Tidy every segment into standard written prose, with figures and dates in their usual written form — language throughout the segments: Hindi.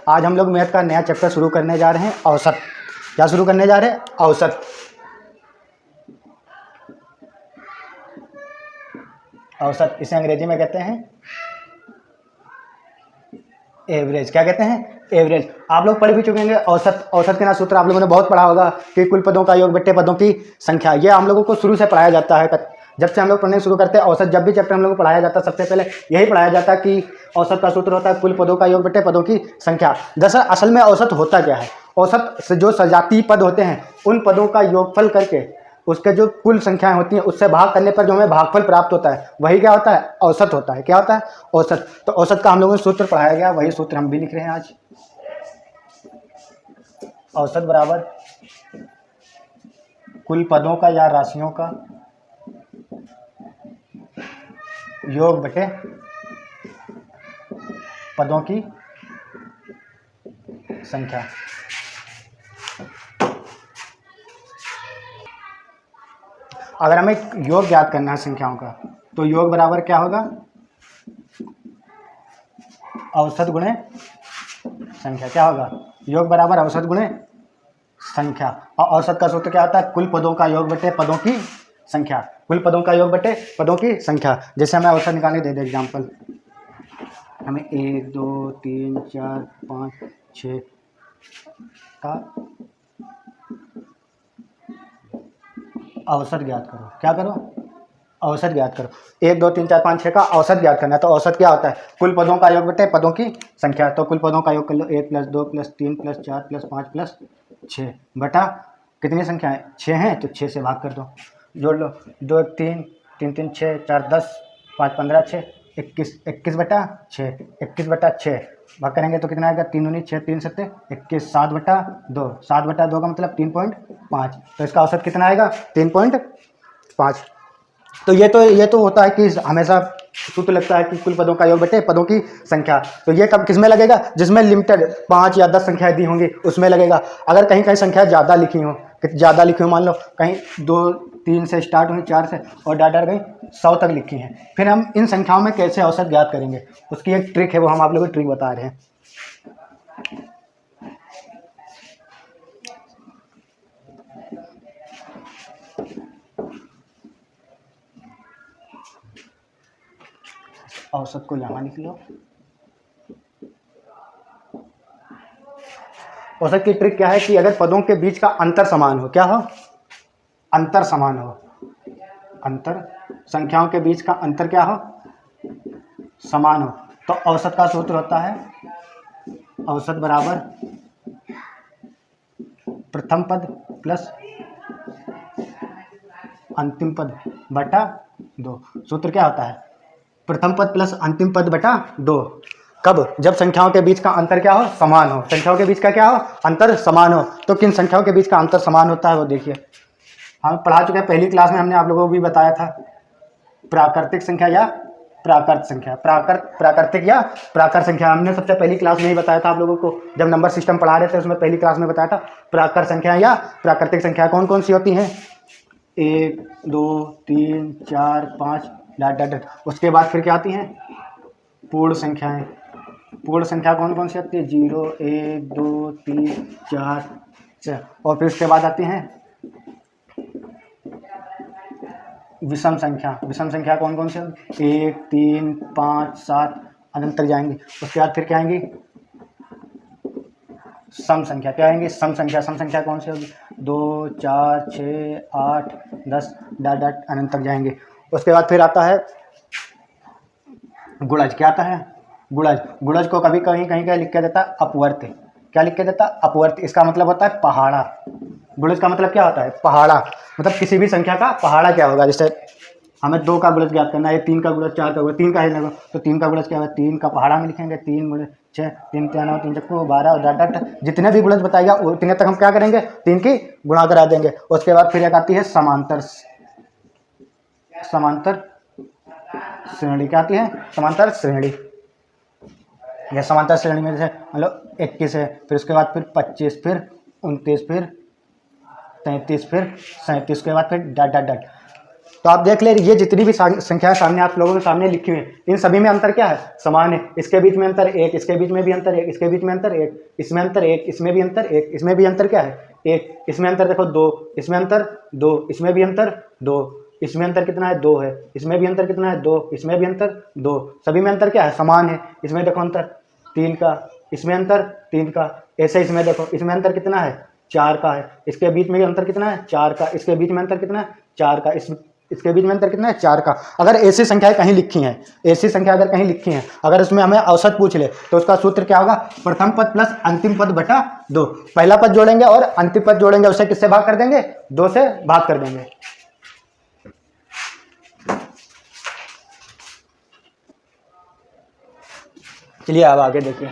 आज हम लोग मैथ का नया चैप्टर शुरू करने जा रहे हैं, औसत। क्या शुरू करने जा रहे हैं? औसत। औसत इसे अंग्रेजी में कहते हैं एवरेज। क्या कहते हैं? एवरेज। आप लोग पढ़ भी चुके होंगे औसत। औसत के ना सूत्र आप लोगों ने बहुत पढ़ा होगा कि कुल पदों का योग बट्टे पदों की संख्या। ये हम लोगों को शुरू से पढ़ाया जाता है। जब से हम लोग पढ़ने शुरू करते हैं औसत, जब भी चैप्टर हम लोग को पढ़ाया जाता है सबसे पहले यही पढ़ाया जाता है कि औसत का सूत्र होता है कुल पदों का योग बट्टे पदों की संख्या। दरअसल असल में औसत होता क्या है? औसत से जो सजातीय पद होते हैं उन पदों का योगफल करके उसके जो कुल संख्याएं होती हैं उससे भाग करने पर जो हमें भागफल प्राप्त होता है वही क्या होता है? औसत होता है। क्या होता है? औसत। तो औसत का हम लोगों ने सूत्र पढ़ाया गया, वही सूत्र हम भी लिख रहे हैं आज। औसत बराबर कुल पदों का या राशियों का योग बटे पदों की संख्या। अगर हमें योग ज्ञात करना है संख्याओं का तो योग बराबर क्या होगा? औसत गुणे संख्या। क्या होगा? योग बराबर औसत गुणे संख्या। और औसत का सूत्र क्या होता है? कुल पदों का योग बटे पदों की संख्या। कुल पदों का योग बटे पदों की संख्या। जैसे हमें औसत निकालने दे दे एग्जाम्पल, हमें 1 2 3 4 5 6 का औसत ज्ञात करो। क्या करो? औसत ज्ञात करो। 1 2 3 4 5 6 का औसत ज्ञात करना है। तो औसत क्या होता है? कुल पदों का योग बटे पदों की संख्या। तो कुल पदों का योग कर लो 1 + 2 + 3 + 4 + 5 + 6 बटा कितनी संख्या है? 6 हैं तो 6 से भाग कर दो। जोड़ लो 2 1 3 3 3 6 4 10 5 15 6 21 21 बटा 6 21 बटा 6 भाग करेंगे तो कितना आएगा? 3 9 6 3 7 21 7 बटा 2 7 बटा 2 का मतलब 3.5। तो इसका औसत कितना आएगा? 3.5। तो ये तो होता है कि हमेशा सूत्र लगता है कि कुल पदों का योग बटे पदों की संख्या। तो ये कब किस में लगेगा? जिसमें लिमिटेड 5 या 10 संख्याएं दी होंगी उसमें लगेगा। अगर कहीं कहीं संख्या ज़्यादा लिखी हो, मान लो कहीं 2 3 से स्टार्ट हुई, 4 से और डाटा गई 100 तक लिखी हैं, फिर हम इन संख्याओं में कैसे औसत ज्ञात करेंगे उसकी एक ट्रिक है, वो हम आप लोगों को ट्रिक बता रहे हैं। औसत को यहाँ लिख लो। औसत की ट्रिक क्या है कि अगर पदों के बीच का अंतर समान हो, क्या हो? अंतर समान हो। अंतर, संख्याओं के बीच का अंतर क्या हो? समान हो। तो औसत का सूत्र होता है औसत बराबर प्रथम पद प्लस अंतिम पद बटा 2। सूत्र क्या होता है? प्रथम पद प्लस अंतिम पद बटा 2। कब? जब संख्याओं के बीच का अंतर क्या हो? समान हो। संख्याओं के बीच का क्या हो? अंतर समान हो। तो किन संख्याओं के बीच का अंतर समान होता है वो देखिए, हम पढ़ा चुके हैं पहली क्लास में, हमने आप लोगों को भी बताया था प्राकृतिक संख्या या प्राकृत संख्या। प्राकृतिक या प्राकृत संख्या हमने सबसे पहली क्लास में ही बताया था आप लोगों को, जब नंबर सिस्टम पढ़ा रहे थे उसमें पहली क्लास में बताया था प्राकृत संख्या या प्राकृतिक संख्या कौन कौन सी होती हैं? 1 2 3 4 5 डॉट डॉट डॉट। उसके बाद फिर क्या आती हैं? पूर्ण संख्याएं। पूर्ण संख्या कौन कौन सी आती है? 0 1 2 3 4 6। और फिर उसके बाद आती हैं विषम संख्या। विषम संख्या कौन कौन सी? 1 3 5 7 अनंत तक जाएंगी। उसके बाद फिर क्या आएंगी? सम संख्या। क्या आएंगी? सम संख्या। सम संख्या कौन सी होगी? 2 4 6 8 10 डॉट डॉट अनंत तक जाएंगे। उसके बाद फिर आता है गुणज। क्या आता है? गुणज। गुणज को कभी कहीं कहीं क्या लिख के देता है? अपवर्त। क्या लिख के देता? अपवर्त। इसका मतलब होता है पहाड़ा। गुणज का मतलब क्या होता है? पहाड़ा। मतलब किसी भी संख्या का पहाड़ा क्या होगा? जैसे हमें 2 का गुणज ज्ञात करना है, 3 का गुणज, 4 का गुणज, 3 का है लगो तो 3 का गुणज क्या होगा? 3 का पहाड़ा में लिखेंगे 3 गुणज 6 3 3 9 3 चक्को 12 डॉट डॉट जितने भी गुणज बताएगा उतने तक हम क्या करेंगे? 3 की गुणा करा देंगे। उसके बाद फिर एक आती है समांतर। समांतर श्रेणी। क्या आती है? समांतर श्रेणी। यह समांतर श्रेणी में जैसे मतलब 21 है, फिर उसके बाद फिर 25, फिर 29, फिर 33, फिर 37 के बाद फिर डॉट डॉट डॉट। तो आप देख ले ये जितनी भी संख्याएं सामने आप लोगों के सामने लिखी हुई हैं, इन सभी में अंतर क्या है? समान है। इसके बीच में अंतर एक, इसके बीच में भी अंतर एक, इसके बीच में अंतर एक, इसमें अंतर एक, इसमें भी अंतर एक, इसमें भी अंतर क्या है? एक। इसमें अंतर देखो दो, इसमें अंतर दो, इसमें भी अंतर दो, इसमें अंतर कितना है? दो है। इसमें भी अंतर कितना है? दो, इसमें भी अंतर दो, सभी में अंतर क्या है? समान है। इसमें देखो अंतर 3 का, इसमें अंतर 3 का, ऐसे इसमें देखो, इसमें अंतर कितना है? 4 का है। इसके बीच में अंतर कितना है? 4 का। इसके बीच में अंतर कितना है? 4 का। इसके बीच में अंतर कितना है? 4 का। अगर ऐसी संख्याएं कहीं लिखी हैं, ऐसी संख्या अगर कहीं लिखी हैं, अगर इसमें हमें औसत पूछ ले तो उसका सूत्र क्या होगा? प्रथम पद प्लस अंतिम पद बटा 2। पहला पद जोड़ेंगे और अंतिम पद जोड़ेंगे, उसे किससे भाग कर देंगे? 2 से भाग कर देंगे। चलिए अब आगे देखिए।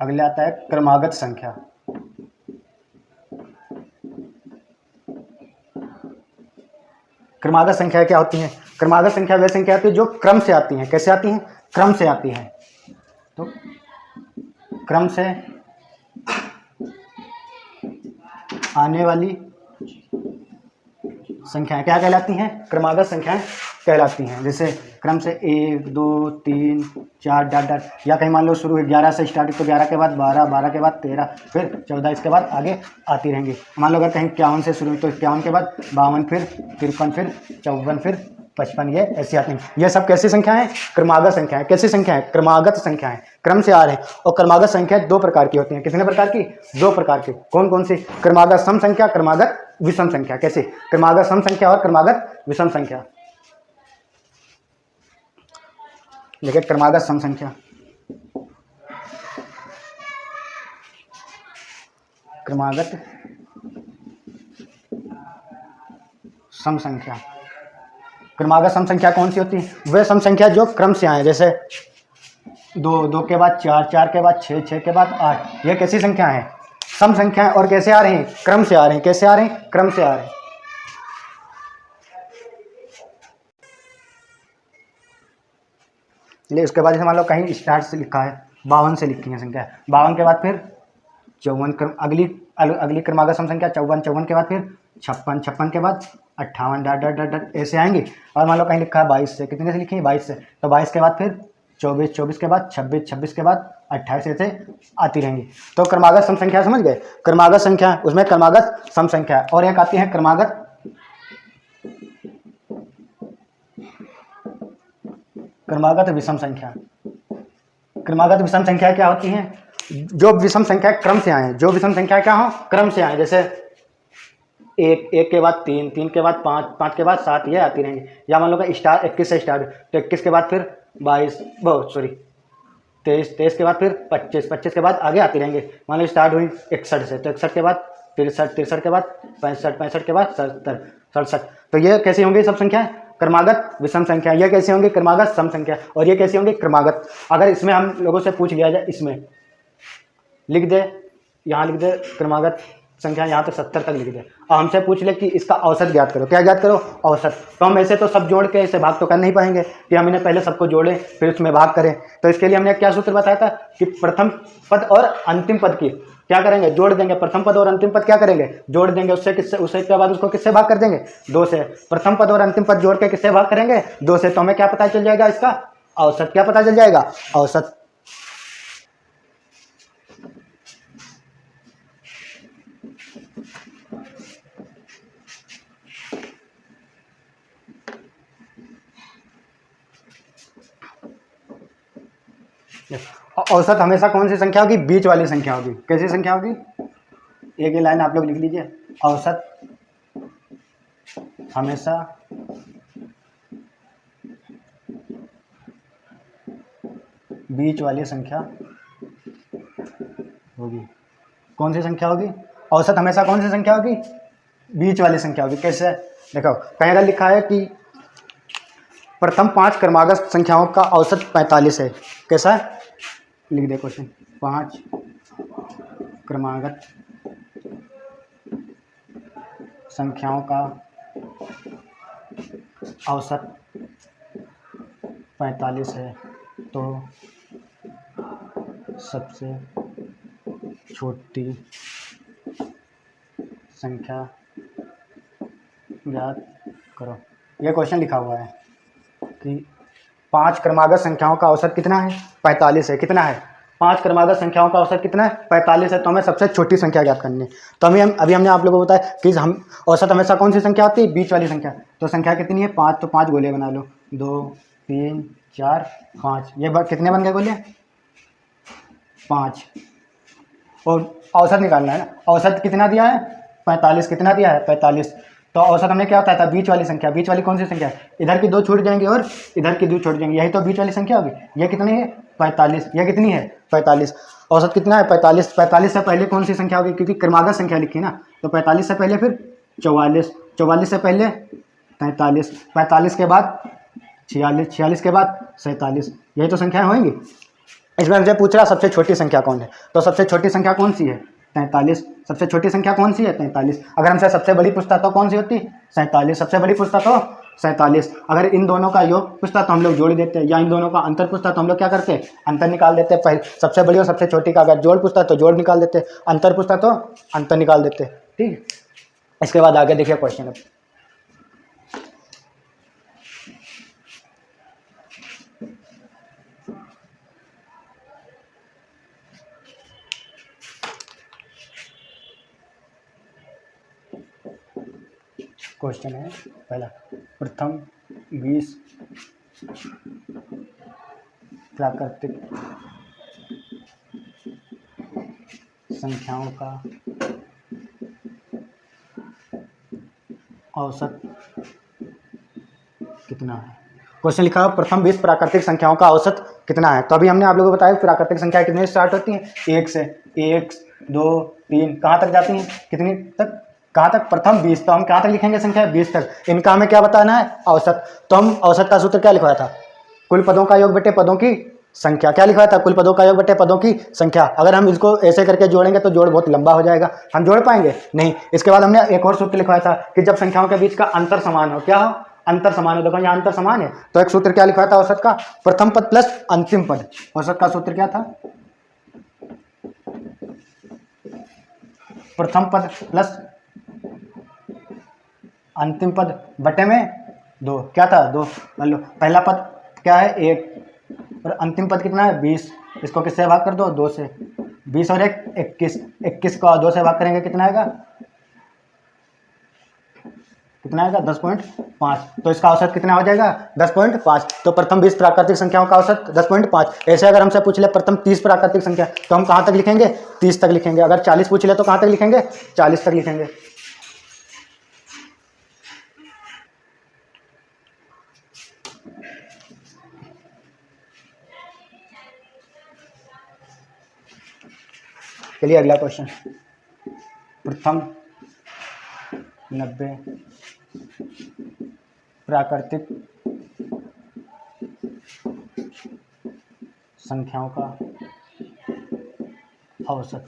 अगले आता है क्रमागत संख्या। क्रमागत संख्या क्या होती है? क्रमागत संख्या वह संख्या होती है जो क्रम से आती हैं। कैसे आती हैं? क्रम से आती हैं। तो क्रम से आने वाली संख्याएं क्या कहलाती हैं? क्रमागत संख्याएं कहलाती हैं। जैसे क्रम से 1 2 3 4 डॉट डॉट, या कहीं मान लो शुरू 11 से स्टार्ट, तो 11 के बाद 12, 12 के बाद 13, फिर 14, इसके बाद आगे आती रहेंगी। मान लो अगर कहीं 51 से शुरू, तो 51 के बाद 52, फिर 53, फिर 54, फिर 55, ये ऐसी आती हैं। ये सब कैसी संख्या है? क्रमागत संख्या है। कैसी संख्या है? क्रमागत संख्या है, क्रम से आ रहे हैं। और क्रमागत संख्या 2 प्रकार की होती हैं। कितने प्रकार की? 2 प्रकार की। कौन कौन सी? क्रमागत सम संख्या, क्रमागत विषम संख्या। कैसे? क्रमागत सम संख्या और क्रमागत विषम संख्या। देखिए क्रमागत सम संख्या, क्रमागत सम संख्या। क्रमागत सम संख्या कौन सी होती है? वह सम संख्या जो क्रम से आए। जैसे 2, 2 के बाद 4, 4 के बाद 6, 6 के बाद 8, यह कैसी संख्या है? सम संख्या है। और कैसे आ रहे हैं? क्रम से आ रहे हैं। कैसे आ रहे हैं? क्रम से आ रहे हैं। चलिए उसके बाद जैसे मान लो कहीं स्टार्ट से लिखा है 52 से लिखी है संख्या, 52 के बाद फिर 54, अगली क्रमागत सम संख्या 54, 54 के बाद फिर 56, 56 के बाद 58, डॉट डॉट डॉट डॉट ऐसे आएंगी। और मान लो कहीं लिखा है 22 से, कितने से लिखी है? 22 से, तो 22 के बाद फिर 24, 24 के बाद 26, 26 के बाद 28, ऐसे आती रहेंगी। तो क्रमागत सम संख्या समझ गए? क्रमागत संख्या, उसमें क्रमागत सम संख्या, और एक आती है क्रमागत विषम संख्या। क्रमागत विषम संख्या क्या होती है? जो विषम संख्या क्रम से आए, जो विषम संख्या क्या हो? क्रम से आए। जैसे 1, 1 के बाद 3, 3 के बाद 5, 5 के बाद 7, ये आती रहेंगी। या मान लो कि स्टार 21 से स्टार्ट, तो 21 के बाद फिर 23, 23 के बाद फिर 25, 25 के बाद आगे आती रहेंगे। मान लो स्टार्ट हुई 61 से, तो 61 के बाद 63, 63 के बाद 65, 65 के बाद 77, 67, तो ये कैसी होंगी सब संख्याएं? क्रमागत विषम संख्या। ये कैसी होंगी? क्रमागत सम संख्या। और ये कैसी होंगी? क्रमागत। अगर इसमें हम लोगों से पूछ लिया जाए, इसमें लिख दे, यहाँ लिख दे क्रमागत संख्या, यहाँ तक 70 तक लिख दे, और हमसे पूछ ले कि इसका औसत ज्ञात करो। क्या ज्ञात करो? औसत। तो हम ऐसे तो सब जोड़ के इसे भाग तो कर नहीं पाएंगे कि हम इन्हें पहले सबको जोड़ें फिर उसमें भाग करें। तो इसके लिए हमने क्या सूत्र बताया था कि प्रथम पद और अंतिम पद की क्या करेंगे? जोड़ देंगे। प्रथम पद और अंतिम पद क्या करेंगे? जोड़ देंगे। उससे किससे? उससे के बाद उसको किससे भाग कर देंगे? 2 से। प्रथम पद और अंतिम पद जोड़ के किससे भाग करेंगे? 2 से। तो हमें क्या पता चल जाएगा? इसका औसत। क्या पता चल जाएगा? औसत। औसत हमेशा कौन सी संख्या होगी? बीच वाली संख्या होगी। कैसी संख्या होगी? एक ही लाइन आप लोग लिख लीजिए। औसत हमेशा बीच वाली संख्या होगी। कौन सी संख्या होगी? औसत हमेशा कौन सी संख्या होगी? बीच वाली संख्या होगी। कैसे? देखो कहीं अगर लिखा है कि प्रथम 5 क्रमागत संख्याओं का औसत 45 है। कैसा है? लिख दे क्वेश्चन। 5 क्रमागत संख्याओं का औसत 45 है, तो सबसे छोटी संख्या ज्ञात करो। ये क्वेश्चन लिखा हुआ है कि 5 क्रमागत संख्याओं का औसत कितना है, 45 है। कितना है? 5 क्रमागत संख्याओं का औसत कितना है, 45 है। तो हमें सबसे छोटी संख्या ज्ञात करनी है। तो अभी हमने आप लोगों को बताया कि हम औसत हमेशा कौन सी संख्या होती है, बीच वाली संख्या। तो संख्या कितनी है, 5। तो 5 गोले बना लो, 2 3 4 5। ये कितने बन गए गोले, 5। और औसत निकालना है ना। औसत कितना दिया है, 45। कितना दिया है, 45। तो औसत हमने क्या बताया था, बीच वाली संख्या। बीच वाली कौन सी संख्या है, इधर की 2 छूट जाएंगी और इधर की 2 छूट जाएंगी, यही तो बीच वाली संख्या होगी। ये कितनी है, 45। ये कितनी है, 45। औसत कितना है, 45। 45 से पहले कौन सी संख्या होगी, क्योंकि क्रमागत संख्या लिखी ना। तो 45 से पहले फिर 44, 44 से पहले 43, 45 के बाद 46, 46 के बाद 47। यही तो संख्याएं होंगी। इसमें हमसे पूछ रहा सबसे छोटी संख्या कौन है। तो सबसे छोटी संख्या कौन सी है, 43। सबसे छोटी संख्या कौन सी है, 43। अगर हमसे सबसे बड़ी पूछता तो कौन सी होती, 47। सबसे बड़ी पूछता तो 47। अगर इन दोनों का योग पूछता तो हम लोग जोड़ देते, या इन दोनों का अंतर पूछता तो हम लोग क्या करते, अंतर निकाल देते। पहले सबसे बड़ी और सबसे छोटी का अगर जोड़ पूछता तो जोड़ निकाल देते, अंतर पूछता तो अंतर निकाल देते। ठीक। इसके बाद आगे देखिए क्वेश्चन। अब क्वेश्चन है पहला, प्रथम 20 प्राकृतिक संख्याओं का औसत कितना है। क्वेश्चन लिखा है प्रथम 20 प्राकृतिक संख्याओं का औसत कितना है। तो अभी हमने आप लोगों को बताया प्राकृतिक संख्या कितने स्टार्ट होती हैं, 1 से। 1 2 3 कहाँ तक जाती हैं, कितनी तक, कहाँ तक, प्रथम 20। तो हम कहाँ तक लिखेंगे संख्या, 20 तक। इनका हमें क्या बताना है, औसत। तो हम औसत का सूत्र क्या लिखवाया था, कुल पदों का योग बटे पदों की संख्या। क्या लिखवाया था, कुल पदों का योग बटे पदों की संख्या। अगर हम इसको ऐसे करके जोड़ेंगे तो जोड़ बहुत लंबा हो जाएगा, हम जोड़ पाएंगे नहीं। इसके बाद हमने एक और सूत्र लिखवाया था कि जब संख्याओं के बीच का अंतर समान हो, क्या हो, अंतर समान हो। देखो यहाँ अंतर समान है, तो एक सूत्र क्या लिखवाया था औसत का, प्रथम पद प्लस अंतिम पद। औसत का सूत्र क्या था, प्रथम पद प्लस अंतिम पद बटे में 2। क्या था, 2। मान लो पहला पद क्या है, 1, और अंतिम पद कितना है, 20। इसको किससे भाग कर दो, 2 से। 20 और 1 21। 21 को 2 से भाग करेंगे कितना आएगा, कितना आएगा, 10.5। तो इसका औसत कितना हो जाएगा, 10.5। तो प्रथम 20 प्राकृतिक संख्याओं का औसत 10.5। ऐसे अगर हमसे पूछ ले प्रथम 30 प्राकृतिक संख्या, तो हम कहाँ तक लिखेंगे, 30 तक लिखेंगे। अगर 40 पूछ ले तो कहाँ तक लिखेंगे, 40 तक लिखेंगे। चलिए अगला क्वेश्चन, प्रथम 90 प्राकृतिक संख्याओं का औसत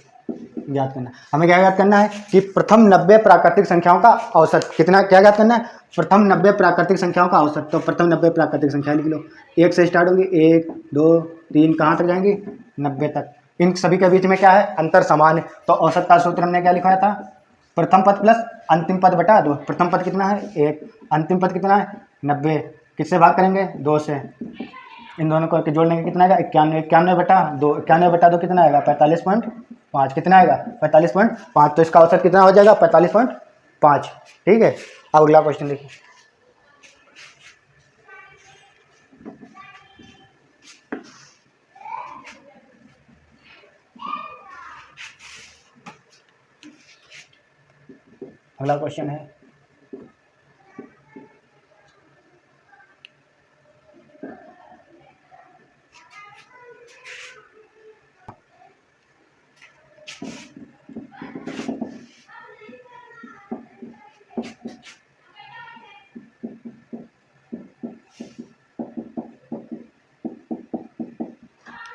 ज्ञात करना। हमें क्या ज्ञात करना है कि प्रथम 90 प्राकृतिक संख्याओं का औसत कितना, क्या ज्ञात करना है, प्रथम 90 प्राकृतिक संख्याओं का औसत। तो प्रथम 90 प्राकृतिक संख्या लिख लो, 1 से स्टार्ट होगी, 1 2 3 कहाँ तक जाएंगी, 90 तक। इन सभी के बीच में क्या है, अंतर समान है। तो औसत का सूत्र हमने क्या लिखवाया था, प्रथम पद प्लस अंतिम पद बटा 2। प्रथम पद कितना है, 1, अंतिम पद कितना है, 90। किससे भाग करेंगे, 2 से। इन दोनों को जोड़ लेंगे कितना आएगा, 91। 91 बटा 2, 91 बटा 2 कितना आएगा, 45.5। कितना आएगा, 45.5। तो इसका औसत कितना हो जाएगा, 45.5। ठीक है। अब अगला क्वेश्चन देखिए, अगला क्वेश्चन है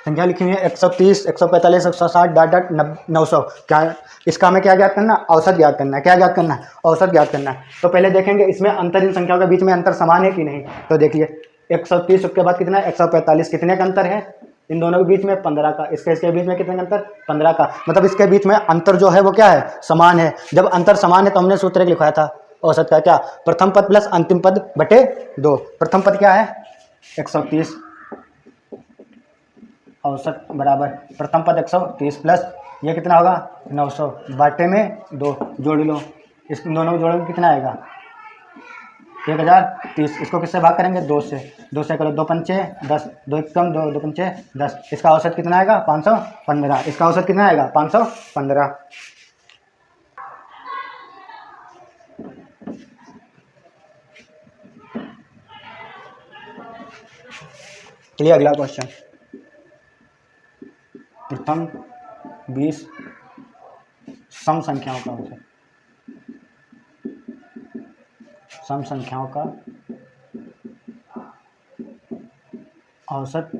संख्या लिखी हुई है 130 145 160 डॉट डॉट 900। क्या इसका हमें क्या ज्ञात करना, औसत ज्ञात करना है। क्या ज्ञात करना है, औसत ज्ञात करना है। तो पहले देखेंगे इसमें अंतर, इन संख्याओं के बीच में अंतर समान है कि नहीं। तो देखिए 130 उसके बाद कितना है, 145। कितने का अंतर है, इन दोनों के बीच में 15 का, इसके बीच में कितने का अंतर, 15 का, मतलब इसके बीच में अंतर जो है वो क्या है, समान है। जब अंतर समान है तो हमने सूत्र एक लिखवाया था औसत का, क्या, प्रथम पद प्लस अंतिम पद बटे 2। प्रथम पद क्या है 130, औसत बराबर प्रथम पद 130 प्लस ये कितना होगा 900 बटे में 2, जोड़ लो, इस दोनों को जोड़ोगे कितना आएगा 1030। इसको किससे भाग करेंगे 2 से, 2 से करो, 2 पंचे 10, 2 कम 2, 2 पंचे 10, इसका औसत कितना आएगा 515, इसका औसत कितना आएगा 515। चलिए अगला क्वेश्चन, प्रथम 20 सम संख्याओं का औसत, सम संख्याओं का औसत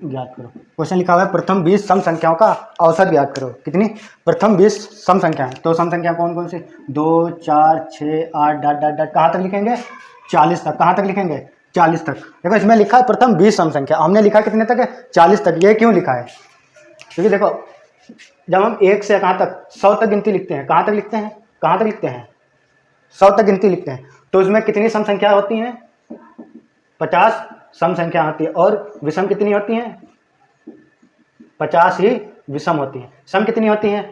ज्ञात करो। क्वेश्चन लिखा हुआ है प्रथम 20 सम संख्याओं का औसत ज्ञात करो। कितनी, प्रथम 20 सम संख्याएं, तो सम संख्या कौन कौन सी, 2 4 6 8 डॉट डॉट डॉट कहाँ तक लिखेंगे 40 तक, कहाँ तक लिखेंगे 40 तक। देखो इसमें लिखा है प्रथम 20 सम संख्या, हमने लिखा कितने तक है 40 तक। ये क्यों लिखा है, क्योंकि देखो जब हम 1 से कहाँ तक 100 तक गिनती लिखते हैं, कहाँ तक लिखते हैं, कहाँ तक लिखते हैं 100 तक गिनती लिखते हैं, तो उसमें कितनी सम संख्या होती हैं 50 सम संख्या होती है, और विषम कितनी होती हैं 50 ही विषम होती है। सम कितनी होती है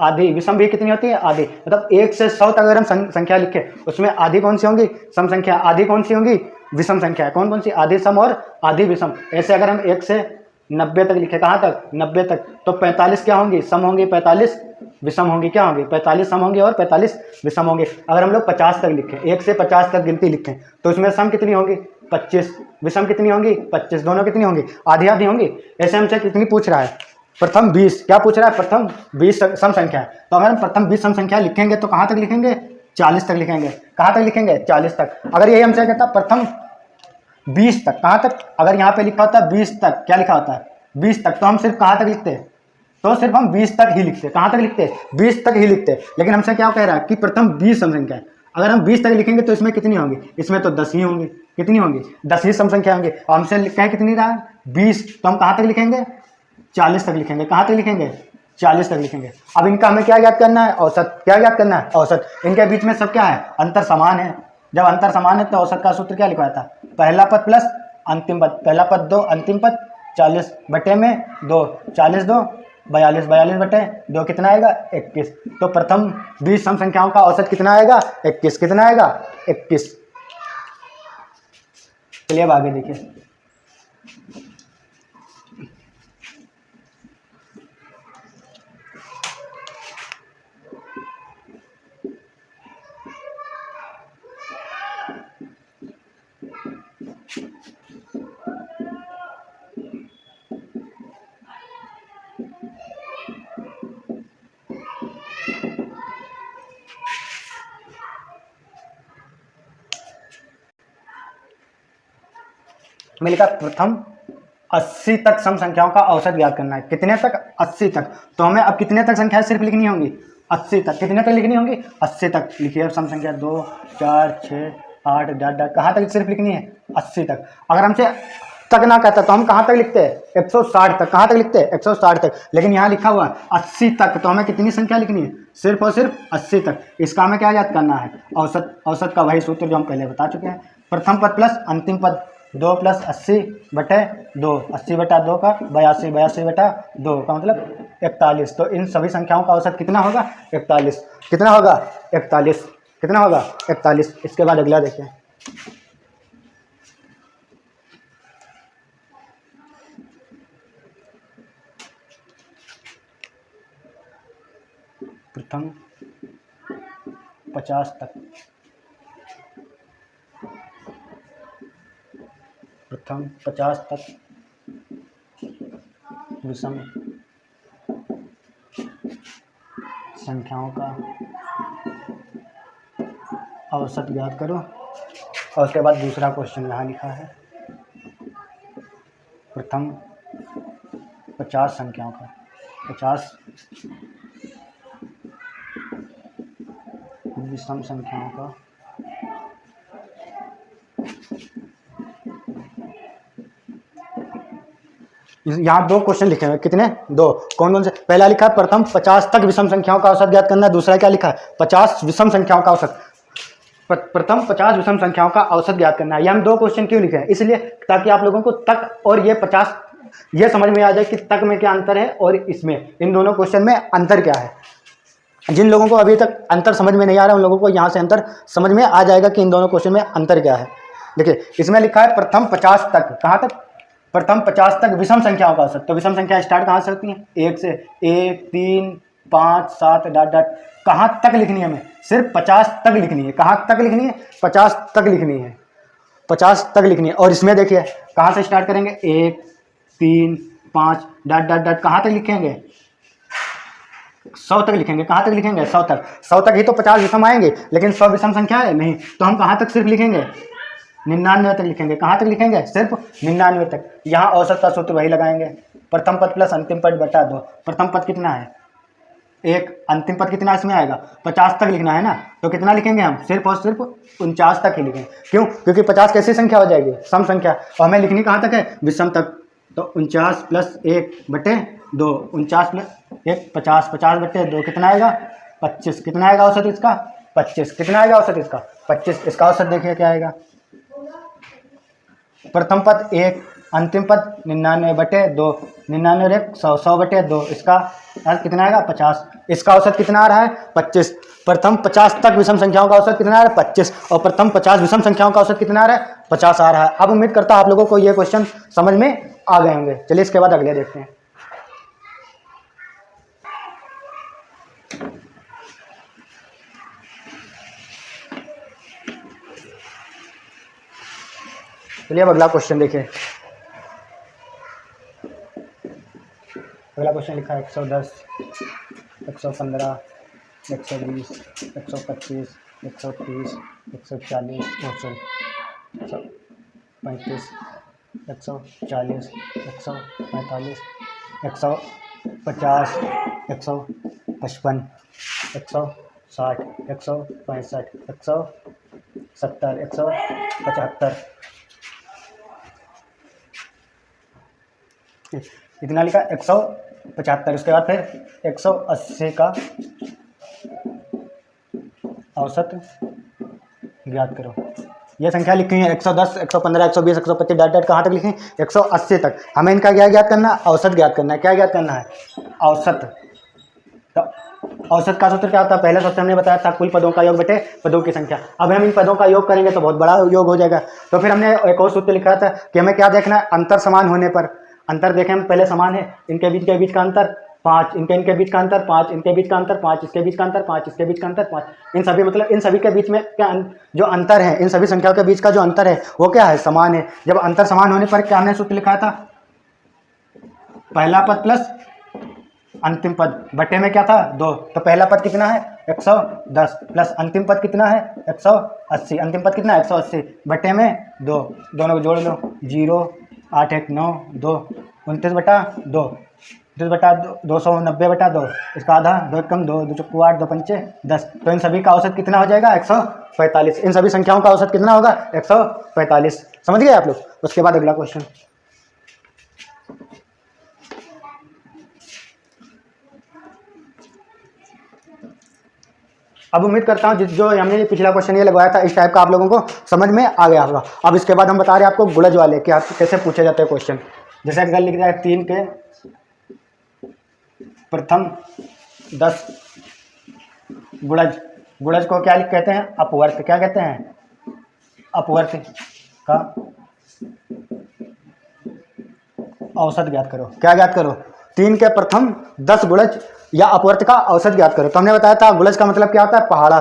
आधी, विषम भी कितनी होती है आधी। मतलब 1 से 100 तक अगर हम संख्या लिखें उसमें आधी कौन सी होंगी सम संख्या, आधी कौन सी होंगी विषम संख्या, कौन कौन सी, आधी सम और आधी विषम। ऐसे अगर हम 1 से 90 तक लिखे, कहाँ तक 90 तक, तो 45 क्या होंगी सम होंगी, 45 विषम होंगी, क्या होंगी 45 सम होंगी और 45 विषम होंगे। अगर हम लोग 50 तक लिखें, 1 से 50 तक गिनती लिखें, तो उसमें सम कितनी होंगी 25, विषम कितनी होंगी 25, दोनों कितनी होंगी आधी आधी होंगी। ऐसे हमसे कितनी पूछ रहा है प्रथम 20, क्या पूछ रहा है प्रथम 20 सम संख्या है। तो अगर हम प्रथम 20 सम संख्या लिखेंगे तो कहाँ तक लिखेंगे 40 तक लिखेंगे, कहाँ तक लिखेंगे 40 तक। अगर यही हमसे कहता प्रथम 20 तक, कहाँ तक, अगर यहाँ पे लिखा होता है 20 तक, क्या लिखा होता है 20 तक, तो हम सिर्फ कहाँ तक लिखते हैं, तो सिर्फ हम 20 तक ही लिखते, कहाँ तक लिखते 20 तक ही लिखते। लेकिन हमसे क्या कह रहा है कि प्रथम 20 सम संख्या है, अगर हम 20 तक लिखेंगे तो इसमें कितनी होंगी, इसमें तो 10 ही होंगी, कितनी होंगी 10 ही सम संख्या होंगी। हमसे लिखा है कितनी रहा है 20, तो हम कहाँ तक लिखेंगे 40 तक लिखेंगे, कहाँ तक लिखेंगे 40 तक लिखेंगे। अब इनका हमें क्या याद करना है औसत, क्या याद करना है औसत। इनके बीच में सब क्या है अंतर समान है, जब अंतर समान है तो औसत का सूत्र क्या लिखवाया था, पहला पद प्लस अंतिम पद, पहला पद 2 अंतिम पद 40 बटे में 2, 40 2 42, 42 बटे 2 कितना आएगा 21। तो प्रथम 20 सम संख्याओं का औसत कितना आएगा 21, कितना आएगा 21। चलिए अब आगे देखिए, मैं लिखा प्रथम 80 तक सम संख्याओं का औसत ज्ञात करना है। कितने तक 80 तक, तो हमें अब कितने तक संख्या सिर्फ लिखनी होंगी 80 तक, कितने तक लिखनी होंगी 80 तक। लिखिए अब सम संख्या 2 4 6 8 डॉट डॉट कहाँ तक सिर्फ लिखनी है 80 तक। अगर हमसे तक ना कहता तो हम कहाँ तक लिखते हैं 160 तक, कहाँ तक लिखते हैं 160 तक। लेकिन यहाँ लिखा हुआ 80 तक, तो हमें कितनी संख्या लिखनी है सिर्फ और सिर्फ 80 तक। इसका हमें क्या याद करना है औसत, औसत का वही सूत्र जो हम पहले बता चुके हैं, प्रथम पद प्लस अंतिम पद 2 प्लस 80 बटे 2, 80 बटा 2 का 82, 82 बटा 2 का मतलब 41। तो इन सभी संख्याओं का औसत कितना होगा 41, कितना होगा 41, कितना होगा 41। इसके बाद अगला देखिए, प्रथम 50 तक, प्रथम 50 तक विषम संख्याओं का औसत ज्ञात करो। और उसके बाद दूसरा क्वेश्चन यहाँ लिखा है प्रथम 50 संख्याओं का, 50 विषम संख्याओं का यहाँ दो क्वेश्चन लिखे हुए, कितने? दो। कौन कौन से? पहला लिखा है प्रथम 50 तक विषम संख्याओं का औसत ज्ञात करना। दूसरा क्या लिखा है? 50 विषम संख्याओं का औसत, प्रथम 50 विषम संख्याओं का औसत ज्ञात करना है। ये हम दो क्वेश्चन क्यों लिखे हैं? इसलिए ताकि आप लोगों को तक और ये 50 ये समझ में आ जाए कि तक में क्या अंतर है और इसमें, इन दोनों क्वेश्चन में अंतर क्या है। जिन लोगों को अभी तक अंतर समझ में नहीं आ रहा उन लोगों को यहाँ से अंतर समझ में आ जाएगा कि इन दोनों क्वेश्चन में अंतर क्या है। देखिए इसमें लिखा है प्रथम 50 तक, कहाँ तक? प्रथम 50 तक विषम संख्याओं का औसत। तो विषम संख्या स्टार्ट कहाँ से होती है? 1 से। 1 3 5 7 डॉट डॉट, कहाँ तक लिखनी है? हमें सिर्फ 50 तक लिखनी है। कहाँ तक लिखनी है? 50 तक लिखनी है, 50 तक लिखनी है। और इसमें देखिए कहाँ से स्टार्ट करेंगे? 1 3 5 डॉट डॉट डॉट, कहाँ तक लिखेंगे? 100 तक लिखेंगे। कहाँ तक लिखेंगे? 100 तक। 100 तक ही तो 50 विषम आएंगे, लेकिन 100 विषम संख्या है नहीं, तो हम कहाँ तक सिर्फ लिखेंगे? 99 तक लिखेंगे। कहाँ तक लिखेंगे? सिर्फ 99 तक। यहाँ औसत का सूत्र वही लगाएंगे, प्रथम पद प्लस अंतिम पद बटा 2। प्रथम पद कितना है? 1। अंतिम पद कितना इसमें आएगा? 50 तक लिखना है ना, तो कितना लिखेंगे हम? सिर्फ और सिर्फ 49 तक ही लिखेंगे। क्यों? क्योंकि 50 कैसी संख्या हो जाएगी? सम संख्या, और हमें लिखनी कहाँ तक है? विषम तक। तो 49 प्लस 1 बटे 2, 49 प्लस 1 50, 50 बटे 2 कितना आएगा? 25। कितना आएगा औसत इसका? 25। कितना आएगा औसत इसका? 25। इसका औसत देखिए क्या आएगा? प्रथम पद 1, अंतिम पद 99 बटे 2, 99 और 1 100, 100 बटे 2, इसका कितना आएगा? 50। इसका औसत कितना आ रहा है? 25। प्रथम 50 तक विषम संख्याओं का औसत कितना आ रहा है? 25। और प्रथम 50 विषम संख्याओं का औसत कितना आ रहा है? 50 आ रहा है। अब उम्मीद करता हूँ आप लोगों को ये क्वेश्चन समझ में आ गए होंगे। चलिए इसके बाद अगले देखते हैं। चलिए अब अगला क्वेश्चन देखिए। अगला क्वेश्चन लिखा है 110, 115, 120, 125, 130, 140, 135, 140, 145, 150, 155, 160, 165, 170, 175, इतना लिखा 175। उसके बाद फिर 180 का औसत ज्ञात करो। ये संख्या लिखी है 110, 115, 120, 125 डॉट डॉट, कहाँ तक लिखें? 180 तक। हमें इनका क्या ज्ञात करना है? औसत ज्ञात करना है। क्या ज्ञात करना है? औसत। तो औसत का सूत्र क्या होता है? पहले सूत्र हमने बताया था कुल पदों का योग बटे पदों की संख्या। अब हम इन पदों का योग करेंगे तो बहुत बड़ा योग हो जाएगा। तो फिर हमने एक और सूत्र लिखा था कि हमें क्या देखना है? अंतर समान होने पर। अंतर देखें हम पहले समान है, इनके बीच का अंतर 5, इनके बीच का अंतर 5, इनके बीच का अंतर 5, इसके बीच का अंतर 5, इसके बीच का अंतर 5। इन सभी मतलब इन सभी के बीच में क्या जो अंतर है, इन सभी संख्याओं के बीच का जो अंतर है वो क्या है? समान है। जब अंतर समान होने पर क्या हमने सूत्र लिखा था? पहला पद प्लस अंतिम पद बटे में क्या था? 2। तो पहला पद कितना है? 110 प्लस अंतिम पद कितना है? 180। अंतिम पद कितना है? 180 बटे में 2। दोनों को जोड़ लो, 0 8 1 9 2, 29 बटा 2, 29 बटा 290 बटा 2, इसका आधा, 2 कम 2, 2 चौको 8, 2 पंचे 10। तो इन सभी का औसत कितना हो जाएगा? 145। इन सभी संख्याओं का औसत कितना होगा? 145। समझ गए आप लोग? उसके बाद अगला क्वेश्चन। अब उम्मीद करता हूँ जो हमने पिछला क्वेश्चन ये लगवाया था इस टाइप का आप लोगों को समझ में आ गया होगा। अब इसके बाद हम बता रहे हैं आपको गुणज वाले कि आप कैसे पूछे जाते हैं क्वेश्चन। जैसे अगर लिख रहा है 3 के प्रथम 10 गुणज। गुणज को क्या कहते हैं? अपवर्त। क्या कहते हैं? अपवर्त का औसत ज्ञात करो। क्या ज्ञात करो? 3 के प्रथम 10 गुणज या अपवर्त का औसत ज्ञात करो। तो हमने बताया था गुणज का मतलब क्या होता है? पहाड़ा।